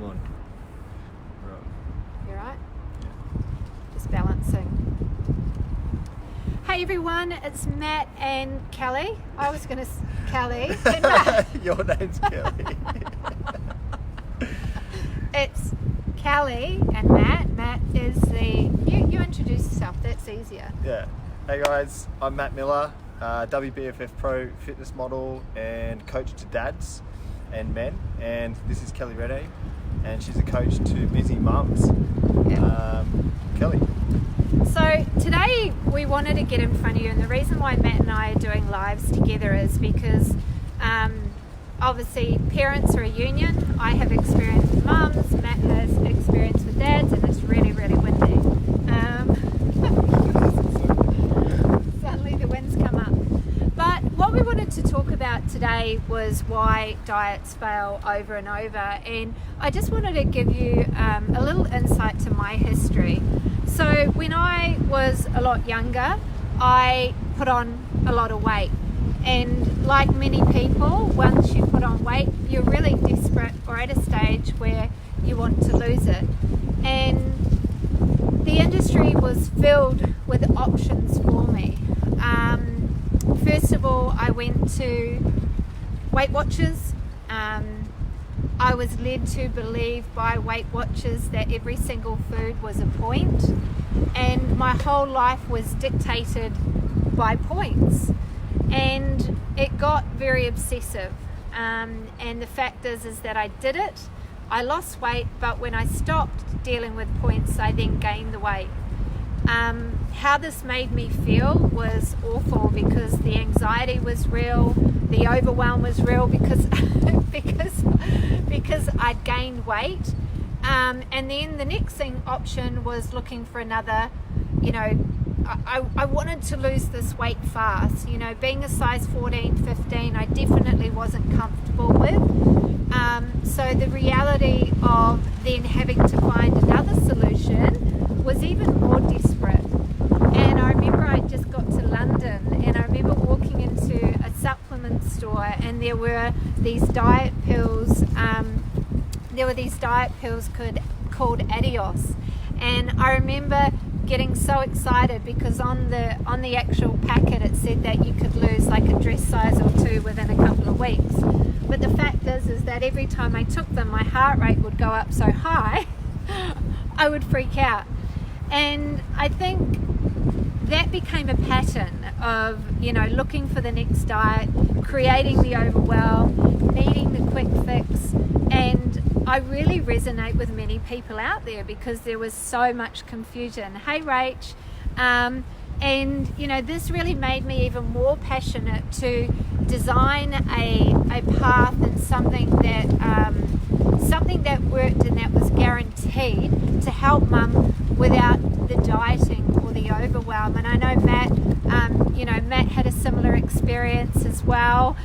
I'm on. Right. You right? Yeah. Just balancing. Hey everyone, it's Matt and Kelly. I was going to Kelly. Your name's Kelly. It's Kelly and Matt. Matt is you introduce yourself, that's easier. Yeah. Hey guys, I'm Matt Miller, WBFF Pro fitness model and coach to dads and men. And this is Kelly Rene, and she's a coach to busy mums. Yeah. Kelly. So today we wanted to get in front of you, and the reason why Matt and I are doing lives together is because obviously parents are a union. I have experience with mums, Matt has experience with dads, and it's really, really windy. Suddenly the winds come up. But what we wanted to talk about today was why diets fail over and over, and I just wanted to give you a little insight to my history. So when I was a lot younger, I put on a lot of weight, and like many people, once you put on weight, you're really desperate or at a stage where you want to lose it. And the industry was filled with options for me. First of all, I went to Weight Watchers. I was led to believe by Weight Watchers that every single food was a point, and my whole life was dictated by points, and it got very obsessive. And the fact is that I did it. I lost weight, but when I stopped dealing with points, I then gained the weight. How this made me feel was awful, because the anxiety was real, the overwhelm was real, because because I'd gained weight, and then the next option was looking for another. I wanted to lose this weight fast. Being a size 14, 15, I definitely wasn't comfortable with. So the reality of then having to find another solution was even more desperate. And I remember I just got to London, and I remember walking into a supplement store, and there were these diet pills. Called Adios, and I remember getting so excited because on the actual packet it said that you could lose like a dress size or two within a couple of weeks. But the fact is that every time I took them, my heart rate would go up so high, I would freak out. And I think that became a pattern of, looking for the next diet, creating the overwhelm, needing the quick fix. And I really resonate with many people out there because there was so much confusion. Hey, Rach. And, this really made me even more passionate to design a path and something that worked and that was guaranteed to help mum without the dieting or the overwhelm. And I know Matt had a similar experience as well.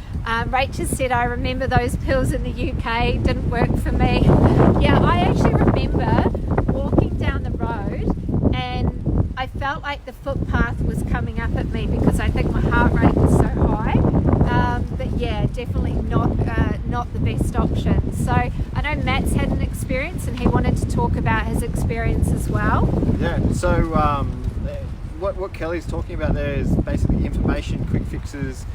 Rachel said, I remember those pills in the UK didn't work for me. Yeah, I actually remember walking down the road and I felt like the footpath was coming up at me because I think my heart rate was so high. But yeah, definitely not the best option. So I know Matt's had an experience and he wanted to talk about his experience as well. Yeah, so what Kelly's talking about there is basically information, quick fixes,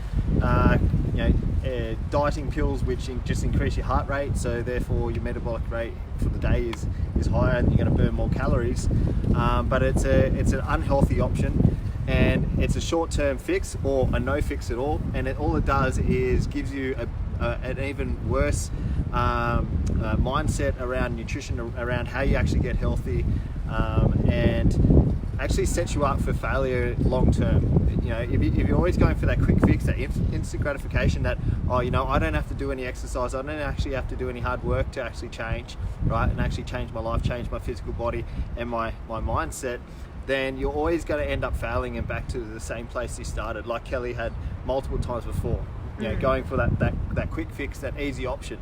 dieting pills which just increase your heart rate, so therefore your metabolic rate for the day is higher and you're going to burn more calories. But it's an unhealthy option, and it's a short-term fix or a no fix at all, and all it does is gives you an even worse mindset around nutrition, around how you actually get healthy, and actually sets you up for failure long term. If you're always going for that quick fix, that instant gratification, that I don't have to do any exercise, I don't actually have to do any hard work to actually change, right, and actually change my life, change my physical body and my mindset, then you're always going to end up failing and back to the same place you started, like Kelly had multiple times before. Going for that quick fix, that easy option.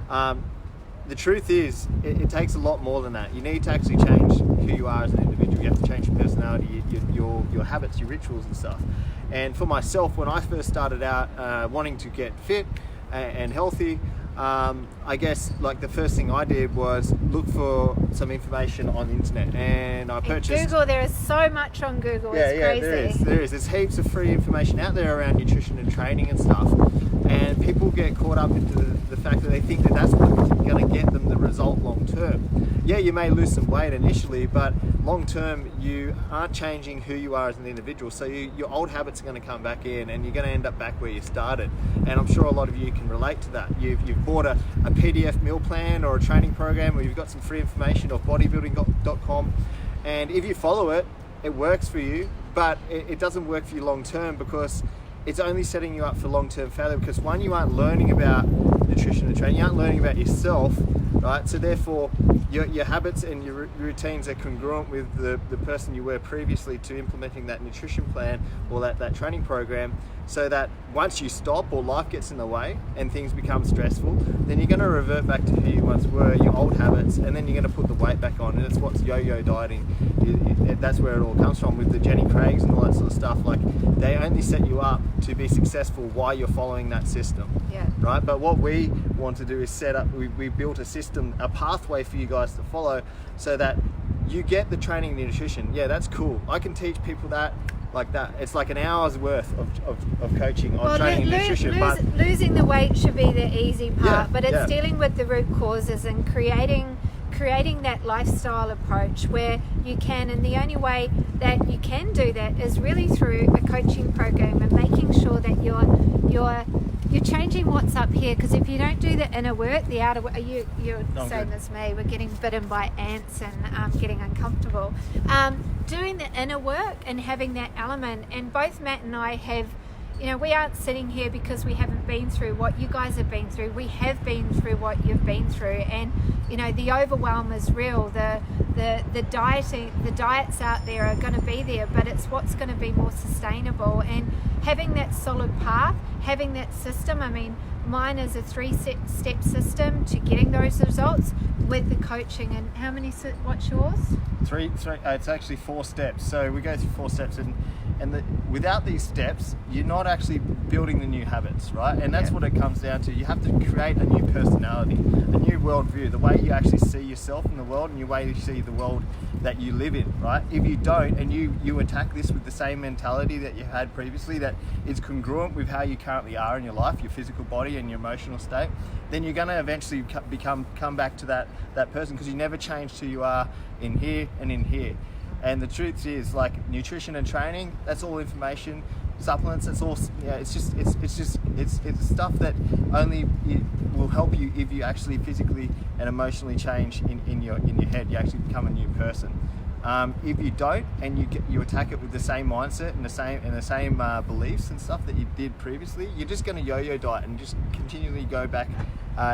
The truth is, it takes a lot more than that. You need to actually change who you are as an individual. You have to change your personality, your habits, your rituals and stuff. And for myself, when I first started out wanting to get fit and healthy, I guess like the first thing I did was look for some information on the internet, and I purchased Google. There is so much on Google. Yeah, It's yeah, crazy. there is. There's heaps of free information out there around nutrition and training and stuff. And people get caught up into the fact that they think that that's what's going to get them the result long term. Yeah, you may lose some weight initially, but long term you aren't changing who you are as an individual. So your old habits are going to come back in, and you're going to end up back where you started. And I'm sure a lot of you can relate to that. You've bought a PDF meal plan or a training program, or you've got some free information off bodybuilding.com, and if you follow it, it works for you, but it doesn't work for you long term, because it's only setting you up for long-term failure. Because one, you aren't learning about nutrition and training, you aren't learning about yourself, right? So therefore your habits and your routines are congruent with the person you were previously to implementing that nutrition plan or that training program, so that once you stop or life gets in the way and things become stressful, then you're going to revert back to who you once were, your old habits, and then you're going to put the weight back on. And it's what's yo-yo dieting. That's where it all comes from, with the Jenny Craigs and all that sort of stuff. Like, they only set you up to be successful while you're following that system. Yeah. Right? But what we want to do is set up, we built a system, a pathway for you guys to follow, so that you get the training and nutrition. Yeah, that's cool. I can teach people that like that. It's like an hour's worth of coaching on training and nutrition. But losing the weight should be the easy part, Yeah, but it's yeah. dealing with the root causes and creating that lifestyle approach where you can, and the only way that you can do that is really through a coaching program and making sure that you're changing what's up here. Because if you don't do the inner work, the outer work, you're the I'm same good. as me. We're getting bitten by ants and getting uncomfortable. Doing the inner work and having that element, and both Matt and I have, we aren't sitting here because we haven't been through what you guys have been through. We have been through what you've been through, and the overwhelm is real. The diets out there are going to be there, but it's what's going to be more sustainable. And having that solid path, having that system. I mean, mine is a 3-step system to getting those results with the coaching. And how many? What's yours? Three. It's actually 4 steps. So we go through 4 steps, and without these steps, you're not actually building the new habits, right? And that's what it comes down to. You have to create a new personality, a new worldview, the way you actually see yourself in the world, and your way you see the world that you live in, right? If you don't, and you attack this with the same mentality that you had previously, that is congruent with how you currently are in your life, your physical body and your emotional state, then you're going to eventually come back to that person, because you never changed who you are in here and in here. And the truth is, like, nutrition and training, that's all information. Supplements, that's all. Yeah, it's stuff that only will help you if you actually physically and emotionally change in your head. You actually become a new person. If you don't, and you attack it with the same mindset and the same beliefs and stuff that you did previously, you're just going to yo-yo diet and just continually go back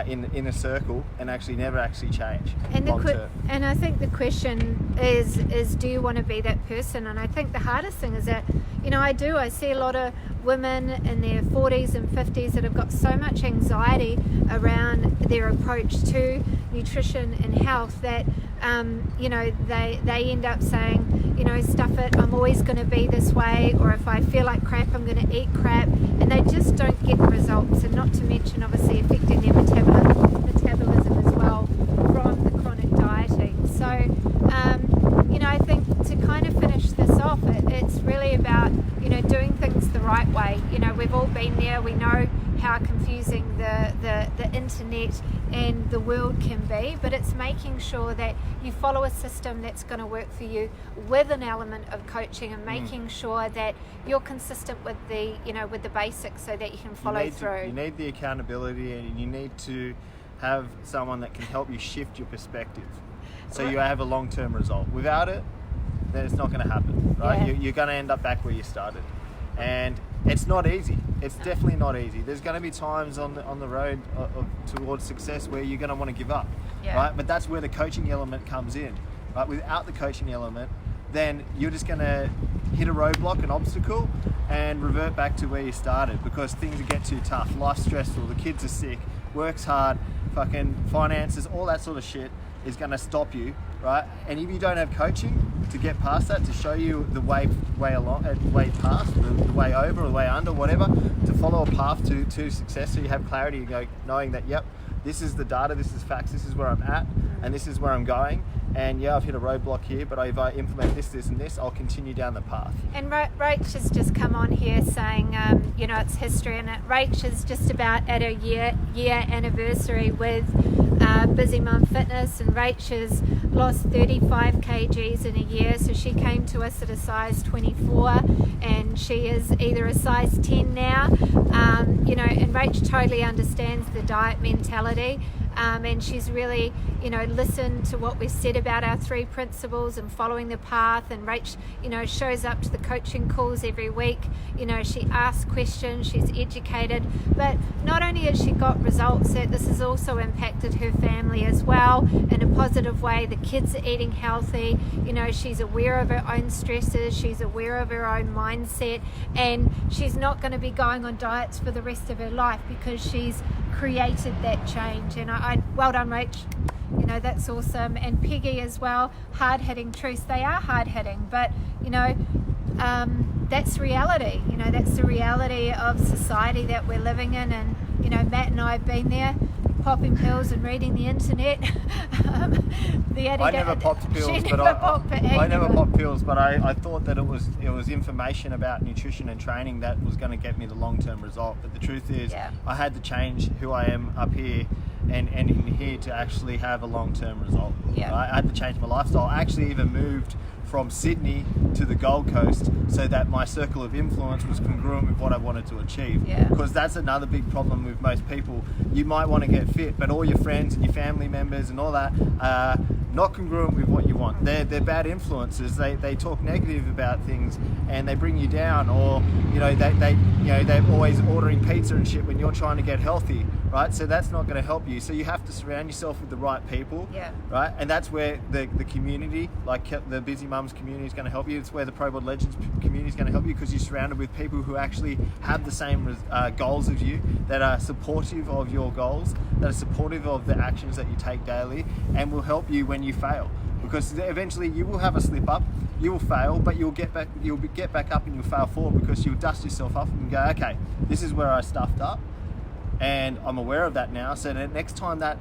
in a circle and actually never actually change long term. And I think the question is do you want to be that person? And I think the hardest thing is that, I see a lot of women in their 40s and 50s that have got so much anxiety around their approach to nutrition and health that they end up saying, stuff it, I'm always going to be this way, or if I feel like crap, I'm going to eat crap, and they just don't get results. And not to mention, obviously, affecting their metabolism as well from the chronic dieting. So I think to kind of finish this off, it's really about doing things the right way. We've all been there. We know how confusing the internet and the world can be, but it's making sure that you follow a system that's going to work for you with an element of coaching, and making sure that you're consistent with the basics, so that you can follow through. You need the accountability, and you need to have someone that can help you shift your perspective, so you have a long-term result. Without it, then it's not going to happen, right? Yeah. You're going to end up back where you started, and it's not easy. It's definitely not easy. There's going to be times on the road towards success where you're going to want to give up, right? But that's where the coaching element comes in, right? Without the coaching element, then you're just going to hit a roadblock, an obstacle, and revert back to where you started, because things get too tough. Life's stressful. The kids are sick. Work's hard. Fucking finances, all that sort of shit is going to stop you, right? And if you don't have coaching to get past that, to show you the way past, the way over, or the way under, whatever, to follow a path to success, so you have clarity, knowing that, yep, this is the data, this is facts, this is where I'm at, and this is where I'm going. And yeah, I've hit a roadblock here, but if I implement this, this, and this, I'll continue down the path. And Rach has just come on here saying, it's history, and Rach is just about at her year anniversary with Busy Mum Fitness, and Rach has lost 35 kgs in a year, so she came to us at a size 24, and she is either a size 10 now, and Rach totally understands the diet mentality. And she's really, listened to what we've said about our 3 principles and following the path. And Rach, shows up to the coaching calls every week. She asks questions, she's educated. But not only has she got results, that this has also impacted her family as well in a positive way. The kids are eating healthy. She's aware of her own stresses. She's aware of her own mindset. And she's not going to be going on diets for the rest of her life because she's created that change. And I well done, Rach. That's awesome. And Peggy as well. Hard-hitting truths. They are hard-hitting, but that's reality. That's the reality of society that we're living in. And Matt and I have been there, popping pills and reading the internet. I never popped pills, but I never popped pills, but I thought that it was information about nutrition and training that was going to get me the long-term result. But the truth is, I had to change who I am up here and in here to actually have a long-term result. I had to change my lifestyle. I actually even moved from Sydney to the Gold Coast so that my circle of influence was congruent with what I wanted to achieve. Because that's another big problem with most people. You might want to get fit, but all your friends and your family members and all that are not congruent with what you want. They're bad influences. They talk negative about things and they bring you down, or they're always ordering pizza and shit when you're trying to get healthy, right? So that's not going to help you. So you have to surround yourself with the right people, right? And that's where the community, like the Busy Mums community, is going to help you. It's where the Pro Board Legends community is going to help you, because you're surrounded with people who actually have the same goals as you, that are supportive of your goals, that are supportive of the actions that you take daily, and will help you when you fail. Because eventually you will have a slip up, you will fail, but you'll get back up and you'll fail forward, because you'll dust yourself up and go, okay, this is where I stuffed up, and I'm aware of that now, so that next time that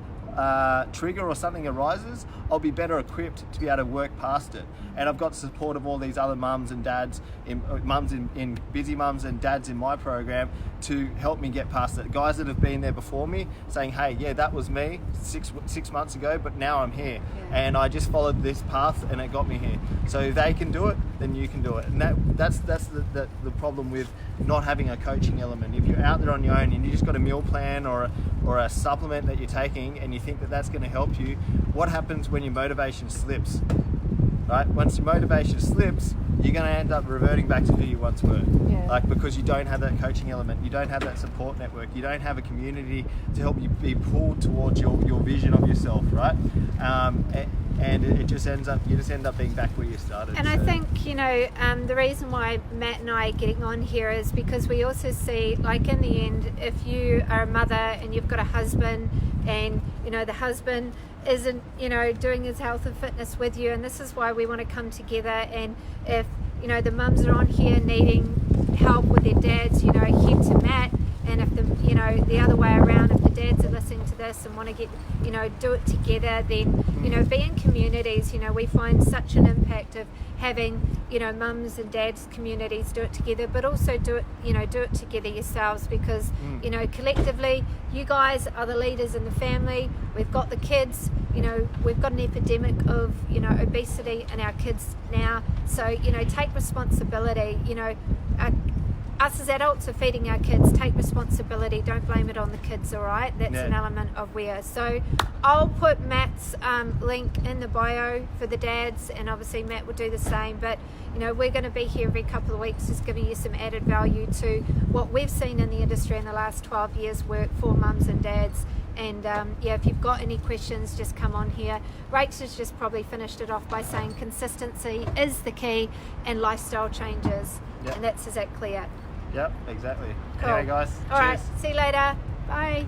trigger or something arises, I'll be better equipped to be able to work past it. And I've got support of all these other mums and dads, in Busy Mums and dads in my program, to help me get past it. Guys that have been there before me saying, hey, yeah, that was me six months ago, but now I'm here. And I just followed this path and it got me here. So if they can do it, then you can do it. And that's the problem with not having a coaching element. If you're out there on your own and you just got a meal plan or a supplement that you're taking and you think that that's going to help you, what happens when your motivation slips? Right? Once your motivation slips, you're going to end up reverting back to who you once were. Because you don't have that coaching element, you don't have that support network, you don't have a community to help you be pulled towards your vision of yourself, right? And you just end up being back where you started. And I think, the reason why Matt and I are getting on here is because we also see, like, in the end, if you are a mother and you've got a husband and, the husband isn't, doing his health and fitness with you, and this is why we want to come together. And if, the mums are on here needing help with their dads, head to Matt. And if the other way around, if the dads are listening to this and want to get, do it together, then, be in communities. We find such an impact of having, mums and dads communities do it together, but also do it together yourselves, because, collectively, you guys are the leaders in the family. We've got the kids, we've got an epidemic of, obesity in our kids now. So, take responsibility, us as adults are feeding our kids. Take responsibility. Don't blame it on the kids, all right? That's an element of where. So I'll put Matt's link in the bio for the dads, and obviously Matt will do the same. But, we're going to be here every couple of weeks just giving you some added value to what we've seen in the industry in the last 12 years work for mums and dads. And if you've got any questions, just come on here. Rach has just probably finished it off by saying consistency is the key and lifestyle changes. And that's exactly it. Yep, exactly. Cool. Anyway, guys, all cheers. right, see you later. Bye.